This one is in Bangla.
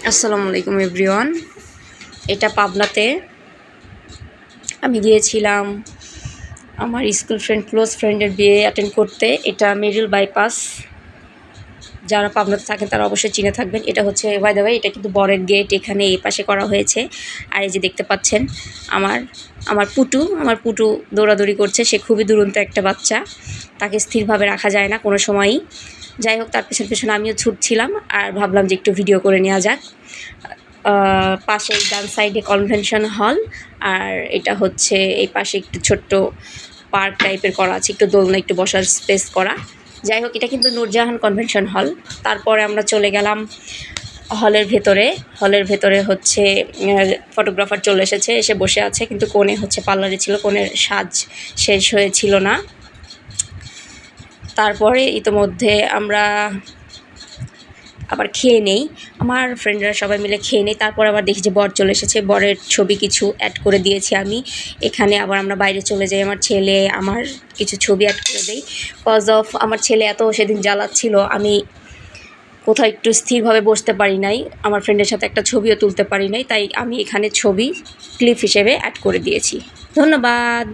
আসসালামু আলাইকুম এভরিওয়ান। এটা পাবনাতে আমি গিয়েছিলাম আমার স্কুল ফ্রেন্ড ক্লোজ ফ্রেন্ডের বিয়ে অ্যাটেন্ড করতে। এটা মিডল বাইপাস, যারা পাবনাতে থাকেন তারা অবশ্যই চিনে থাকবেন। এটা হচ্ছে বাই দ্য ওয়ে, এটা কিন্তু বরের গেট, এখানে এই পাশে করা হয়েছে। আর এই যে দেখতে পাচ্ছেন আমার পুটু দৌড়াদৌড়ি করছে। সে খুবই দুরন্ত একটা বাচ্চা, তাকে স্থিরভাবে রাখা যায় না কোনো সময়ই। যাই হোক, তার পেছনে আমিও ছুটছিলাম আর ভাবলাম যে একটু ভিডিও করে নেওয়া যাক। পাশে ডান সাইডে কনভেনশন হল, আর এটা হচ্ছে এই পাশে একটু ছোট্ট পার্ক টাইপের করা আছে, একটু দোলনা, একটু বসার স্পেস করা। যাই হোক, এটা কিন্তু নূরজাহান কনভেনশন হল। তারপরে আমরা চলে গেলাম হলের ভেতরে হচ্ছে ফটোগ্রাফার চলে এসে বসে আছে, কিন্তু কনে হচ্ছে পার্লারে ছিল, কনের সাজ শেষ হয়েছিল না। তারপরে ইতোমধ্যে আমরা আবার খেয়ে নেই, আমার ফ্রেন্ডরা সবাই মিলে খেয়ে নেই। তারপর আবার দেখি যে বর চলে এসেছে, বরের ছবি কিছু অ্যাড করে দিয়েছি আমি এখানে। আবার আমরা বাইরে চলে যাই, আমার কিছু ছবি অ্যাড করে দেই। কজ অফ আমার ছেলে এত সেদিন জ্বালাচ্ছিল, আমি কোথাও একটু স্থিরভাবে বসতে পারি নাই, আমার ফ্রেন্ডের সাথে একটা ছবিও তুলতে পারি নাই, তাই আমি এখানে ছবি ক্লিপ হিসেবে অ্যাড করে দিয়েছি। ধন্যবাদ।